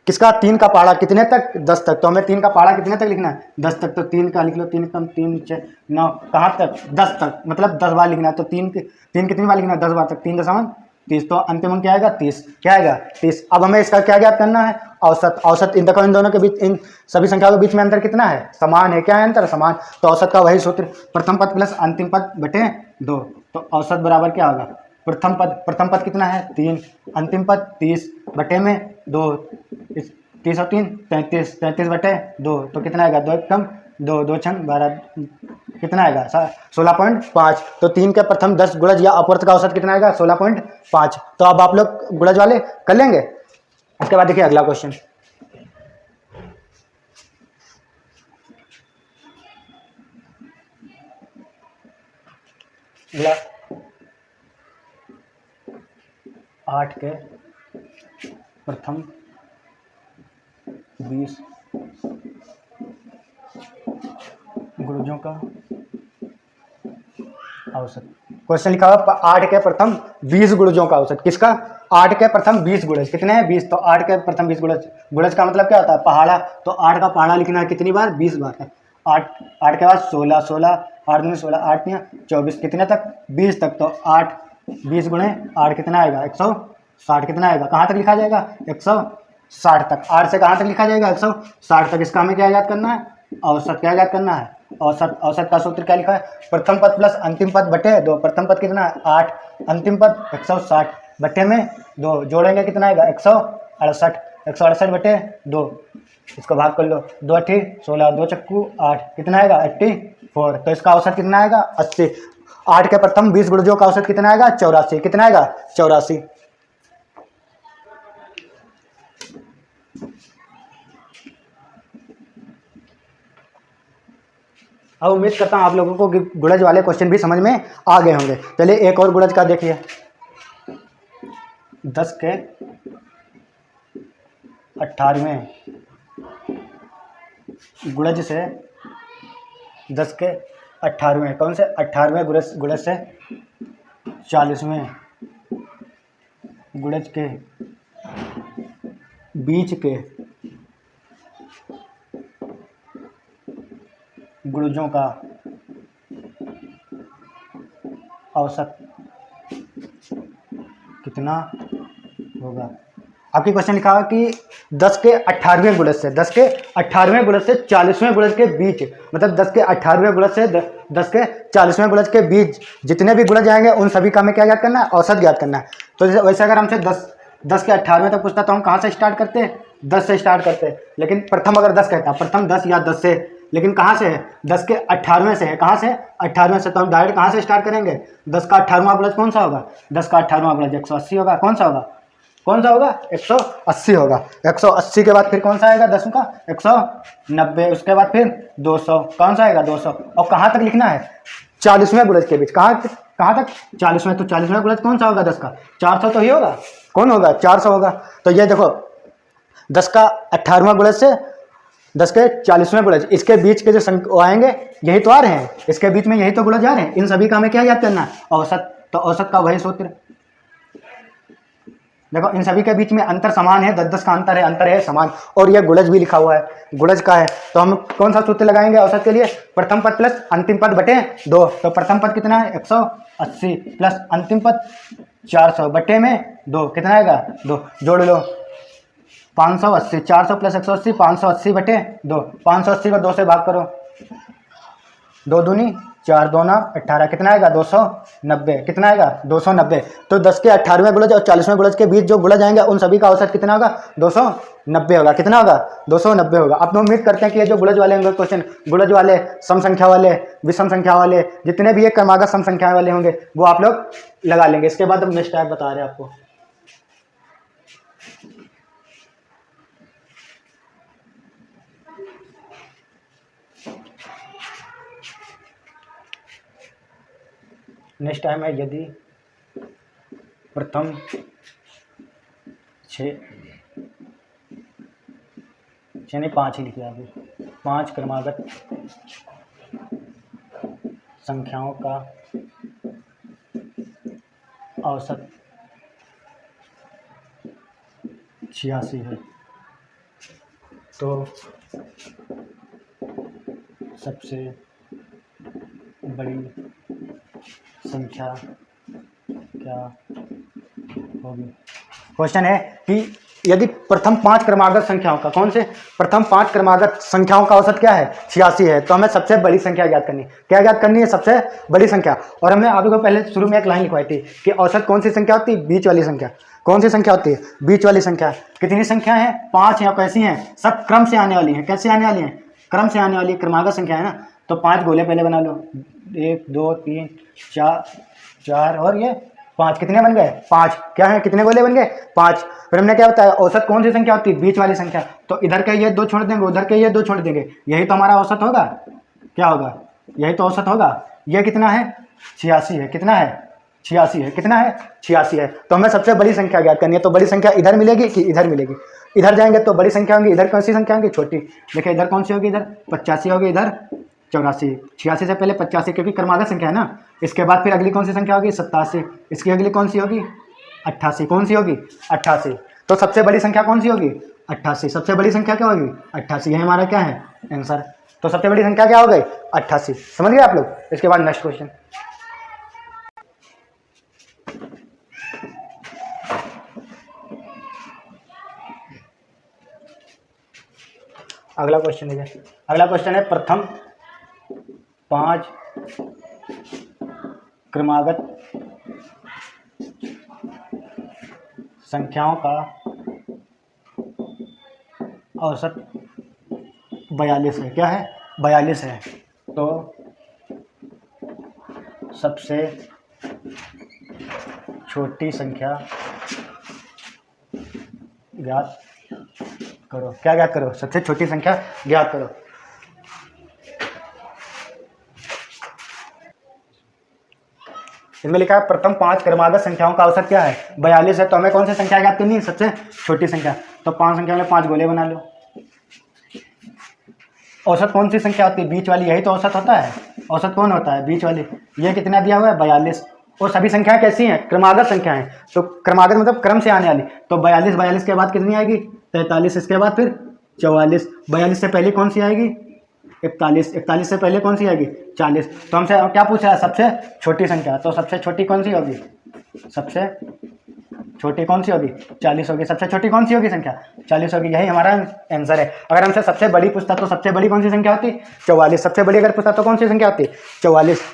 किसका? 3 का पहाड़ा कितने तक? 10 तक। तो हमें 3 का पहाड़ा कितने तक लिखना है? 10 तक। तो 3 का लिख लो, 3 कम 3 6 9, कहाँ तक? 10 तक। मतलब 10 बार लिखना है। तो 3 कितनी बार लिखना है? 10 बार तक। 3 दशमलव 30। तो अंतिम अंक क्या आएगा? 30। क्या आएगा? 30। अब हमें इसका क्या ज्ञात करना है? औसत। औसत इन देखो, इन दोनों के बीच, इन सभी संख्याओं के बीच में अंतर कितना है? समान है। क्या है अंतर? समान। तो औसत का वही सूत्र, प्रथम पद प्लस अंतिम पद बटे 2। तो औसत बराबर क्या होगा? प्रथम पद कितना है? 3, अंतिम पद 30 बटे में 2, 30 और 3 33, 33 बटे 2। तो कितना आएगा? 2 कम 2, 2 छंग 12, कितना आएगा 16.5। तो 3 के प्रथम 10 गुणज या अपवर्त का औसत कितना आएगा 16.5। तो अब आप लोग गुणज वाले कर लेंगे। उसके बाद देखिए अगला क्वेश्चन, अगला 8 के प्रथम 20 गुणजों का औसत। क्वेश्चन लिखा हुआ 8 के प्रथम 20 गुणजों का औसत। किसका? 8 के प्रथम 20 गुणज। कितने हैं? 20। तो 8 के प्रथम 20 गुणज, गुणज का मतलब क्या होता है? पहाड़ा। तो 8 का पहाड़ा लिखना है कितनी बार? 20 बार है। 8 के बाद 16, 8 दूनी 16, 8 या 24, कितने तक? 20 तक। तो 8 20 गुणे 8 कितना आएगा? 160। कितना आएगा? कहाँ तक लिखा जाएगा? 160 तक। 8 से कहाँ तक लिखा जाएगा? 160 तक। इसका हमें क्या याद करना है? औसत। क्या याद करना है? औसत। औसत का सूत्र क्या लिखा है? प्रथम पद प्लस अंतिम पद बटे 2। प्रथम पद कितना है? 8, अंतिम पद 160 बटे में 2, जोड़ेंगे कितना आएगा? 168। 168 बटे 2, इसको भाग कर लो। 2 8 16, 2 चक्कू 8, कितना आएगा? 84। तो इसका औसत कितना आएगा? 80। 8 के प्रथम 20 गुणजों का औसत कितना आएगा? 84। कितना आएगा? 84। अब उम्मीद करता हूँ आप लोगों को गुणज वाले क्वेश्चन भी समझ में आ गए होंगे। चलिए एक और गुणज का देखिए। 10 के 18वें गुणज से 10 के 18वें, कौन से? 18वें गुणज से 40वें गुणज के बीच के गुणजों का औसत कितना होगा? आपकी क्वेश्चन लिखा हुआ कि 10 के 18वें गुणज से 10 के 18वें गुणज से 40वें गुणज के बीच, मतलब 10 के 18वें गुणज से 10 के 40वें गुणज के बीच जितने भी गुणज आएंगे उन सभी का हमें क्या याद करना है? औसत ज्ञात करना है। तो वैसे अगर हमसे 10 के 18वें तक पूछता तो हम कहाँ से स्टार्ट करते हैं? 10 से स्टार्ट करते हैं। लेकिन प्रथम अगर 10 कहता, प्रथम 10 या 10 से, लेकिन कहाँ से है? 10 के 18वें से है। कहाँ से? 18वें से। तो हम डायरेक्ट कहाँ से स्टार्ट करेंगे? 10 का 18वां गुणज कौन सा होगा? 10 का 18वां गुणज 180 होगा। कौन सा होगा? कौन सा होगा? 180 होगा। 180 के बाद फिर कौन सा आएगा? 10 का 190। उसके बाद फिर 200। कौन सा आएगा? 200। और कहाँ तक लिखना है? 40वें गुणज के बीच। कहाँ तक? 40वें। तो 40वें गुणज कौन सा होगा? 10 का 400 तो ही होगा। कौन होगा? 400 होगा। तो ये देखो 10 का 18वां गुणज से 10 के 40वें गुणज, इसके बीच के जो आएंगे यही तो आ रहे हैं, इसके बीच में यही तो गुणज आ रहे हैं। इन सभी का हमें क्या याद करना है? औसत। तो औसत का वही सूत्र। देखो इन सभी के बीच में अंतर समान है, 10-10 का अंतर है समान। और ये गुणज भी लिखा हुआ है, गुणज का है। तो हम कौन सा सूत्र लगाएंगे औसत के लिए? प्रथम पद प्लस अंतिम पद बटे 2। तो प्रथम पद कितना है? 180 प्लस अंतिम पद 400 बटे में 2, कितना आएगा? 2, जोड़ लो 580। 400 प्लस 180, 580 बटे 2। 580 को 2 से भाग करो, 2 दूनी 4, 2 ना 18, कितना आएगा? 290। कितना आएगा? 290। तो 10 के 18वें गुणज और 40वें गुणज के बीच जो गुणज आएंगे उन सभी का औसत कितना होगा? 290 होगा। कितना होगा? 290 होगा। अब हम उम्मीद करते हैं कि ये जो गुणज वाले होंगे क्वेश्चन, गुणज वाले, सम संख्या वाले, विषम संख्या वाले, जितने भी ये क्रमागत सम संख्या वाले होंगे वो आप लोग लगा लेंगे। इसके बाद हम नेक्स्ट टाइप बता रहे हैं आपको। नेक्स्ट टाइम है यदि प्रथम 6 नहीं 5 ही लिखिए अभी, 5 क्रमागत संख्याओं का औसत 86 है, तो सबसे बड़ी संख्या क्या होगी? क्वेश्चन है कि यदि प्रथम 5 क्रमागत संख्याओं का, कौन से? प्रथम 5 क्रमागत संख्याओं का औसत क्या है? 86 है। तो हमें सबसे बड़ी संख्या ज्ञात करनी है। क्या ज्ञात करनी है? सबसे बड़ी संख्या। और हमने आपको पहले शुरू में एक लाइन लिखवाई थी कि औसत कौन सी संख्या होती है? बीच वाली संख्या। कौन सी संख्या होती है? बीच वाली संख्या। कितनी संख्या है? 5 या कैसी हैं? सब क्रम से आने वाली हैं। कैसे आने वाली हैं? क्रम से आने वाली क्रमागत संख्या है ना। तो 5 गोले पहले बना लो, 1 2 3 4 4 और ये 5, कितने बन गए 5, क्या है कितने गोले बन गए 5। फिर हमने क्या बताया औसत कौन सी संख्या होती है, बीच वाली संख्या, तो इधर के ये 2 छोड़ देंगे, उधर के ये 2 छोड़ देंगे, यही तो हमारा औसत होगा, क्या होगा, यही तो औसत होगा। ये कितना है 86 है, कितना है 86 है, कितना है 86 है। तो हमें सबसे बड़ी संख्या ज्ञात करनी है, तो बड़ी संख्या इधर मिलेगी कि इधर मिलेगी, इधर जाएंगे तो बड़ी संख्या होंगी, इधर कौन सी संख्या होंगी छोटी, देखिए इधर कौन सी होगी, इधर 85 होगी, इधर 84, 86 से पहले 85 क्योंकि क्रमागत संख्या है ना। इसके बाद फिर अगली कौन सी संख्या होगी 87, इसकी अगली कौन सी होगी 88, कौन सी होगी 88। तो सबसे बड़ी संख्या कौन सी होगी 88, सबसे बड़ी संख्या क्या होगी 88, ये हमारा क्या है आंसर। तो सबसे बड़ी संख्या क्या हो गई 88, समझ गए आप लोग। इसके बाद नेक्स्ट क्वेश्चन, अगला क्वेश्चन देखिए, अगला क्वेश्चन है प्रथम 5 क्रमागत संख्याओं का औसत 42 है, क्या है 42 है। तो सबसे छोटी संख्या ज्ञात करो, क्या ज्ञात करो, सबसे छोटी संख्या ज्ञात करो। इसमें लिखा है प्रथम 5 क्रमागत संख्याओं का औसत क्या है 42 है। तो हमें कौन सी संख्या ज्ञात करनी है, सबसे छोटी संख्या। तो 5 संख्या में 5 गोले बना लो। औसत कौन सी संख्या होती है, बीच वाली, यही तो औसत होता है। औसत कौन होता है, बीच वाली। ये कितना दिया हुआ है 42, और सभी संख्याएं कैसी हैं, क्रमागत संख्याएं। तो क्रमागत मतलब क्रम से आने वाली। तो 42, 42 के बाद कितनी आएगी 43, इसके बाद फिर 44, 42 से पहले कौन सी आएगी 41, 41 से पहले कौन सी आएगी 40। तो हमसे क्या पूछ रहा है, सबसे छोटी संख्या। तो सबसे छोटी कौन सी होगी, सबसे छोटी कौन सी होगी 40 होगी। सबसे छोटी कौन सी होगी संख्या 40 होगी, यही हमारा आंसर है। अगर हमसे सबसे बड़ी पूछता तो सबसे बड़ी कौन सी संख्या होती 44। सबसे बड़ी अगर पूछता तो कौन सी संख्या होती 44।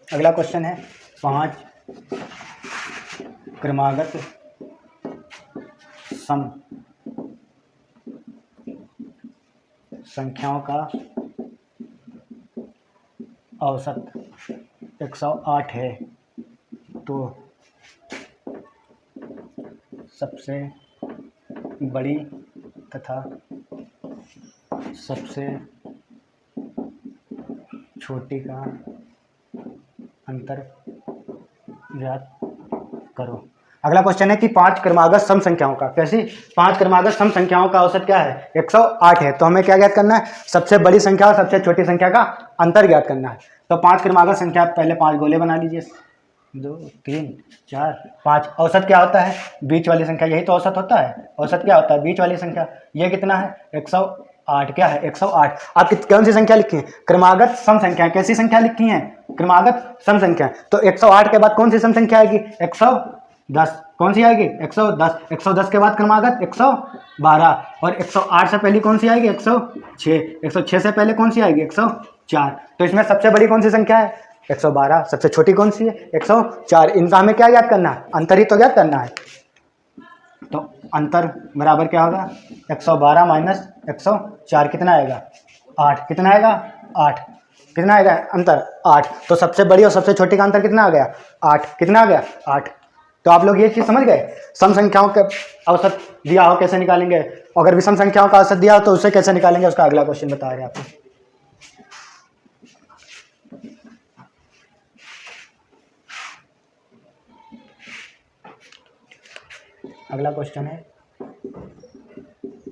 अगला क्वेश्चन है 5 क्रमागत सम संख्याओं का औसत 108 है। तो सबसे बड़ी तथा सबसे छोटी का अंतर ज्ञात करो। अगला क्वेश्चन है कि 5 क्रमागत सम संख्याओं का, कैसी 5 क्रमागत सम संख्याओं का औसत क्या है 108 है। तो हमें क्या ज्ञात करना है, सबसे बड़ी संख्या और सबसे छोटी संख्या का अंतर ज्ञात करना है। तो 5 क्रमागत संख्या, पहले 5 गोले बना लीजिए, 2 3 4 5। औसत क्या होता है, बीच वाली संख्या, यही तो औसत होता है। औसत क्या होता है, बीच वाली संख्या। ये कितना है 108, क्या है 108। आप कौन सी संख्या लिखी है, क्रमागत सम संख्या। कैसी संख्या लिखी है, क्रमागत सम संख्या। तो 108 के बाद कौन सी सम संख्या आएगी 110, कौन सी आएगी 110। 110 के बाद क्रमागत 112, और 108 से पहले कौन सी आएगी 106। 106 से पहले कौन सी आएगी 104। तो इसमें सबसे बड़ी कौन सी संख्या है 112, सबसे छोटी कौन सी है 104। इनका हमें क्या याद करना है, अंतर ही तो याद करना है। तो अंतर बराबर क्या होगा 112 माइनस 104, कितना आएगा 8, कितना आएगा 8, कितना आएगा अंतर 8। तो सबसे बड़ी और सबसे छोटी का अंतर कितना आ गया 8, कितना आ गया 8। तो आप लोग ये चीज़ समझ गए, सम संख्याओं के औसत दिया हो कैसे निकालेंगे, अगर विषम संख्याओं का औसत दिया हो तो उसे कैसे निकालेंगे, उसका अगला क्वेश्चन बता रहे हैं आपको। अगला क्वेश्चन है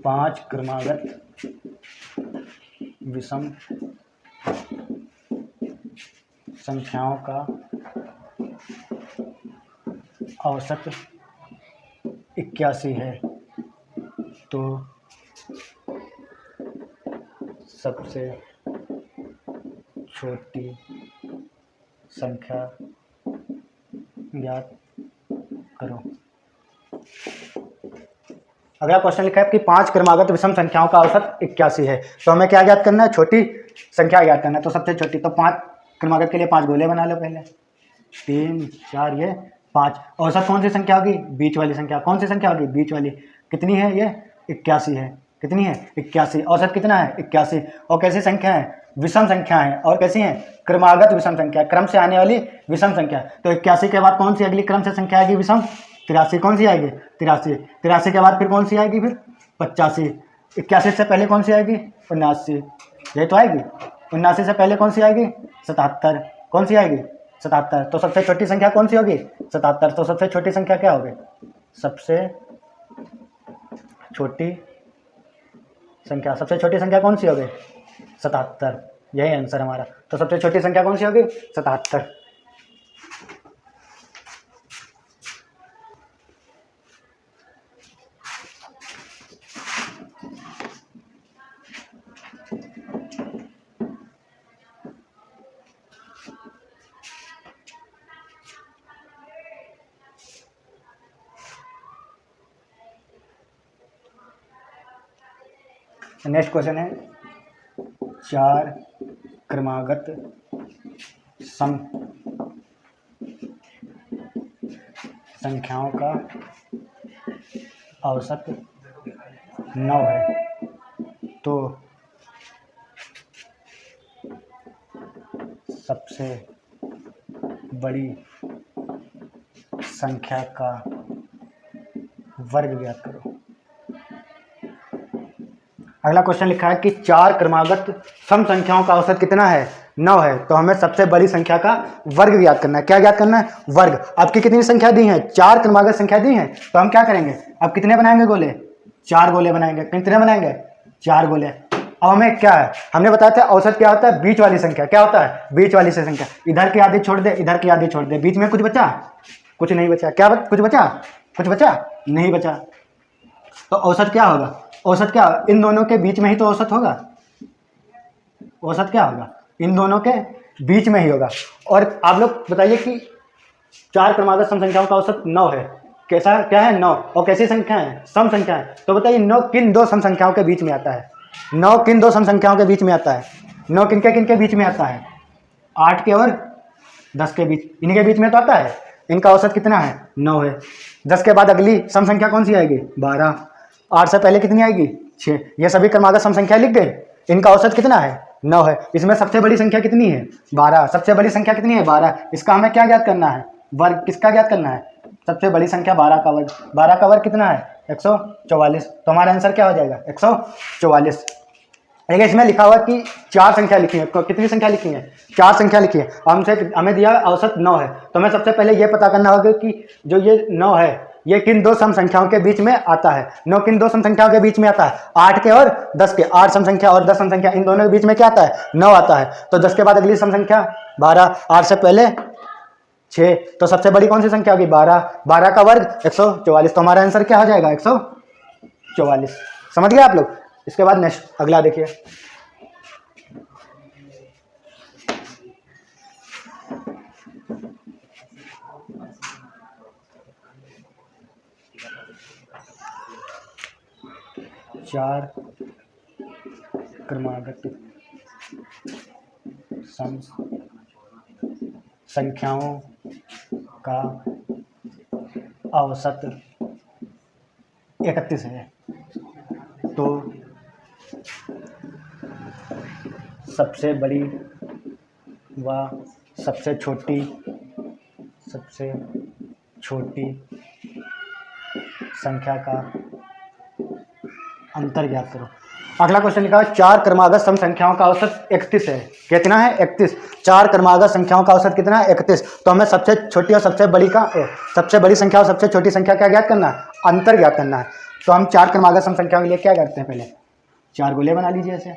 5 क्रमागत विषम संख्याओं का औसत 81 है। तो सबसे छोटी संख्या ज्ञात करो। अगला क्वेश्चन लिखा है कि 5 क्रमागत विषम संख्याओं का औसत 81 है। तो हमें क्या ज्ञात करना है, छोटी संख्या ज्ञात करना है। तो सबसे छोटी, तो 5 क्रमागत के लिए 5 गोले बना लो पहले, 3 4 ये 5। औसत कौन सी संख्या होगी, बीच वाली संख्या। कौन सी संख्या होगी, बीच वाली। कितनी है ये, 81 है। कितनी है, 81। औसत कितना है, 81। और कैसी संख्या है, विषम संख्या है। और कैसी है, क्रमागत विषम संख्या, क्रम से आने वाली विषम संख्या। तो 81 के बाद कौन सी अगली क्रम से संख्या आएगी विषम, 83। कौन सी आएगी, 83। 83 के बाद फिर कौन सी आएगी, फिर 85। 81 से पहले कौन सी आएगी, 79। ये तो आएगी। 79 से पहले कौन सी आएगी, 77। कौन सी आएगी, 77। तो सबसे छोटी संख्या कौन सी होगी, 77। तो सबसे छोटी संख्या क्या होगी, सबसे छोटी संख्या, सबसे छोटी संख्या कौन सी होगी, 77। यही आंसर हमारा। तो सबसे छोटी संख्या कौन सी होगी, 77। नेक्स्ट क्वेश्चन है 4 क्रमागत सम संख्याओं का औसत 9 है। तो सबसे बड़ी संख्या का वर्ग ज्ञात करो। अगला क्वेश्चन लिखा है कि 4 क्रमागत सम संख्याओं का औसत कितना है, 9 है। तो हमें सबसे बड़ी संख्या का वर्ग ज्ञात करना है। क्या ज्ञात करना है, वर्ग। आपकी कितनी संख्या दी है, 4 क्रमागत संख्या दी है। तो हम क्या करेंगे, अब कितने बनाएंगे गोले, 4 गोले बनाएंगे। कितने बनाएंगे, 4 गोले। अब हमें क्या है, हमने बताया था औसत क्या होता है, बीच वाली संख्या। क्या होता है, बीच वाली से संख्या। इधर की आधी छोड़ दे, इधर की आधी छोड़ दे, बीच में कुछ बचा, कुछ नहीं बचा। क्या कुछ बचा, कुछ बचा नहीं बचा। तो औसत क्या होगा, औसत क्या, इन दोनों के बीच में ही तो औसत होगा। औसत क्या होगा, इन दोनों के बीच में ही होगा। और आप लोग बताइए कि 4 क्रमागत सम संख्याओं का औसत 9 है। कैसा क्या है, 9। और कैसी संख्या है, सम संख्या है। तो बताइए 9 किन दो सम संख्याओं के बीच में आता है, 9 किन दो सम संख्याओं के बीच में आता है, 9 किनके बीच में आता है, 8 के और 10 के बीच, इनके बीच में तो आता है। इनका औसत कितना है, 9 है। 10 के बाद अगली सम संख्या कौन सी आएगी, 12। 8 से पहले कितनी आएगी, 6। ये सभी क्रमागत सम संख्या लिख गए। इनका औसत कितना है, 9 है। इसमें सबसे बड़ी संख्या कितनी है, 12। सबसे बड़ी संख्या कितनी है, 12। इसका हमें क्या ज्ञात करना है, वर्ग। किसका ज्ञात करना है, सबसे बड़ी संख्या 12 का वर्ग। 12 का वर्ग कितना है, 144। तो हमारा आंसर क्या हो जाएगा, 144। देखिए इसमें लिखा हुआ कि 4 संख्या लिखी है। कितनी संख्या लिखी है, 4 संख्या लिखी है। हमें दिया औसत 9 है। तो हमें सबसे पहले ये पता करना होगा कि जो ये 9 है ये किन दो सम संख्याओं के बीच में आता है। 9 किन दो सम संख्याओं के बीच में आता है, 8 के और 10 के। 8 सम संख्या और 10 सम संख्या, इन दोनों के बीच में क्या आता है, 9 आता है। तो 10 के बाद अगली सम संख्या 12, 8 से पहले 6। तो सबसे बड़ी कौन सी संख्या होगी, 12। 12 का वर्ग 144। तो हमारा आंसर क्या हो जाएगा, 144। समझ गए आप लोग। इसके बाद नेक्स्ट अगला देखिए, चार क्रमागत सम संख्याओं का औसत 31 है। तो सबसे बड़ी व सबसे छोटी संख्या का अंतर ज्ञात करो। अगला क्वेश्चन लिखा है 4 क्रमागत सम संख्याओं का औसत 31 है। कितना है, 31। 4 क्रमागत संख्याओं का औसत कितना है, 31। तो हमें सबसे छोटी और सबसे बड़ी संख्या और सबसे छोटी संख्या क्या ज्ञात करना है, अंतर ज्ञात करना है। तो हम 4 क्रमागत सम संख्याओं के लिए क्या करते हैं, पहले 4 गोले बना लीजिए ऐसे।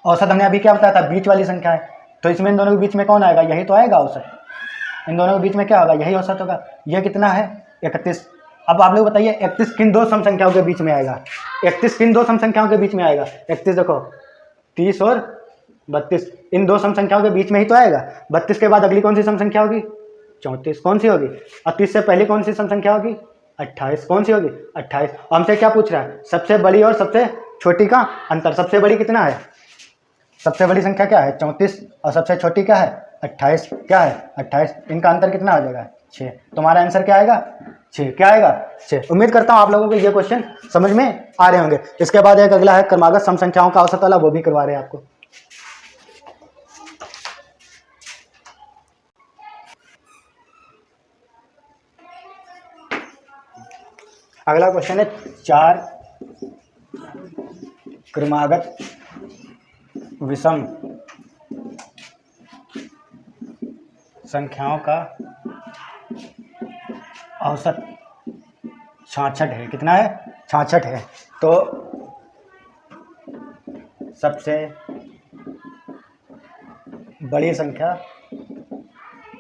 औसत हमने अभी क्या बताया था, बीच वाली संख्या है। तो इसमें इन दोनों के बीच में कौन आएगा, यही तो आएगा औसत। इन दोनों के बीच में क्या होगा, यही औसत होगा। यह कितना है, 31। अब आप लोग बताइए 31 किन दो सम संख्याओं के बीच में आएगा, 31 किन दो सम संख्याओं के बीच में आएगा। 31 देखो 30 और 32, इन दो सम संख्याओं के बीच में ही तो आएगा। 32 के बाद अगली कौन सी सम संख्या होगी, 34। कौन सी होगी, और 30 से पहले कौन सी सम संख्या होगी, 28 कौन सी होगी 28। हमसे क्या पूछ रहा है, सबसे बड़ी और सबसे छोटी का अंतर। सबसे बड़ी कितना है, सबसे बड़ी संख्या क्या है 34 और सबसे छोटी क्या है 28, क्या है 28, इनका अंतर कितना हो जाएगा 6। तुम्हारा आंसर क्या आएगा 6, क्या आएगा 6। उम्मीद करता हूँ आप लोगों को ये क्वेश्चन समझ में आ रहे होंगे। इसके बाद एक अगला है क्रमागत सम संख्याओं का औसत वाला, वो भी करवा रहे हैं आपको। अगला क्वेश्चन है 4 क्रमागत विषम संख्याओं का औसत 66 है। कितना है 66 है। तो सबसे बड़ी संख्या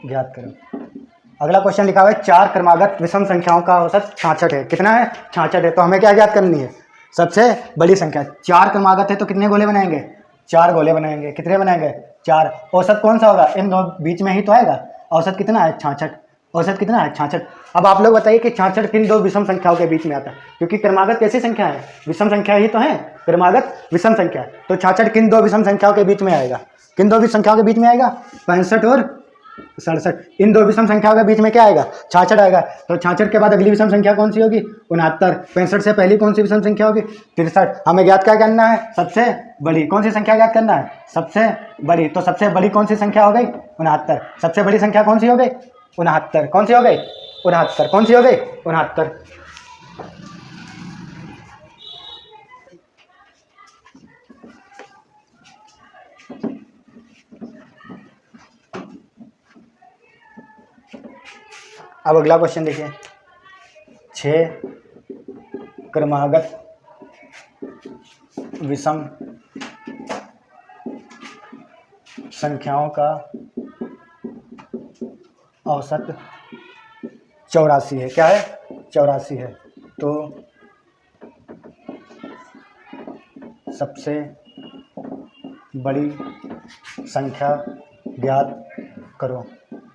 ज्ञात करो। अगला क्वेश्चन लिखा हुआ है 4 क्रमागत विषम संख्याओं का औसत 66 है। कितना है 66 है। तो हमें क्या ज्ञात करनी है, सबसे बड़ी संख्या। 4 क्रमागत है तो कितने गोले बनाएंगे 4 गोले बनाएंगे। कितने बनाएंगे 4। औसत कौन सा होगा, इन दो बीच में ही तो आएगा। औसत कितना है 66। औसत कितना है 66। अब आप लोग बताइए कि 66 किन दो विषम संख्याओं के बीच में आता है, क्योंकि क्रमागत कैसी संख्या है, विषम संख्या ही तो है, क्रमागत विषम संख्या। तो 66 किन दो विषम संख्याओं के बीच में आएगा, किन दो विषम संख्याओं के बीच में आएगा 65 और 67। इन दो विषम संख्याओं के बीच में क्या आएगा 66 आएगा। तो 66 के बाद अगली विषम संख्या कौन सी होगी 69। 65 से पहली कौन सी विषम संख्या होगी 63। हमें ज्ञात क्या करना है, सबसे बड़ी कौन सी संख्या ज्ञात करना है, सबसे बड़ी। तो सबसे बड़ी कौन सी संख्या हो गई 69। सबसे बड़ी संख्या कौन सी हो गई 69। कौन सी हो गई 69। कौन सी हो गई 69। अब अगला क्वेश्चन देखिए 6 क्रमागत विषम संख्याओं का औसत 84 है। क्या है 84 है। तो सबसे बड़ी संख्या ज्ञात करो।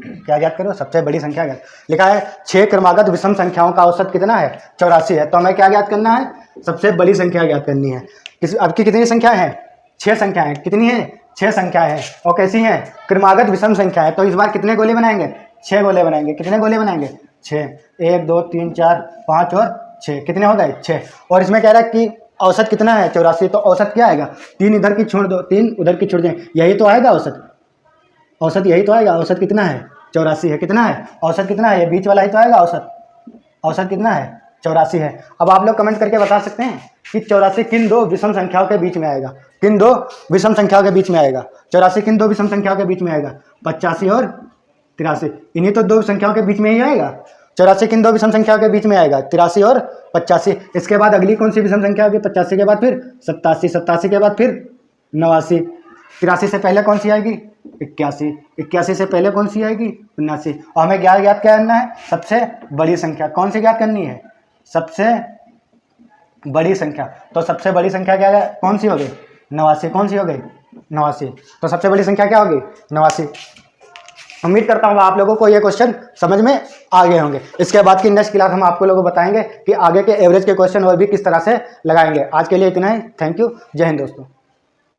क्या ज्ञात करो, सबसे बड़ी संख्या ज्ञात। लिखा है 6 क्रमागत विषम संख्याओं का औसत कितना है 84 है। तो हमें क्या ज्ञात करना है, सबसे बड़ी संख्या ज्ञात करनी है। आपकी कितनी संख्या है 6 संख्या है। कितनी है 6 संख्या है। और कैसी है क्रमागत विषम संख्या है। तो इस बार कितने गोले बनाएंगे 6 गोले बनाएंगे। कितने गोले बनाएंगे 6। 1 2 3 4 5 और 6। कितने हो गए 6। और इसमें कह रहा है कि औसत कितना है 84। तो औसत क्या आएगा, 3 इधर की छोड़ दो, 3 उधर की छोड़ दें, यही तो आएगा औसत। औसत यही तो आएगा। औसत कितना है 84 है। कितना है औसत कितना है, ये बीच वाला ही तो आएगा औसत। औसत कितना है 84 है। अब आप लोग कमेंट करके बता सकते हैं कि 84 किन दो विषम संख्याओं के बीच में आएगा, किन दो विषम संख्याओं के बीच में आएगा। 84 किन दो विषम संख्याओं के बीच में आएगा 85 और 83। इन्हीं तो दो संख्याओं के बीच में ही आएगा। 84 किन दो विषम संख्याओं के बीच में आएगा 83 और 85। इसके बाद अगली कौन सी विषम संख्या होगी 85 के बाद फिर 87, 87 के बाद फिर 89, 83 से पहले कौन सी आएगी 81, 81 से पहले कौन सी आएगी 79। और हमें क्या ज्ञात करना है, सबसे बड़ी संख्या। कौन सी ज्ञात करनी है, सबसे बड़ी संख्या। तो सबसे बड़ी संख्या क्या है, कौन सी हो गई 89। कौन सी हो गई 89। तो सबसे बड़ी संख्या क्या होगी 89। उम्मीद करता हूँ आप लोगों को ये क्वेश्चन समझ में आ गए होंगे। इसके बाद की नेक्स्ट क्लास हम आपको लोगों को बताएंगे कि आगे के एवरेज के क्वेश्चन और भी किस तरह से लगाएंगे। आज के लिए इतना ही। Thank you. जय हिंद दोस्तों।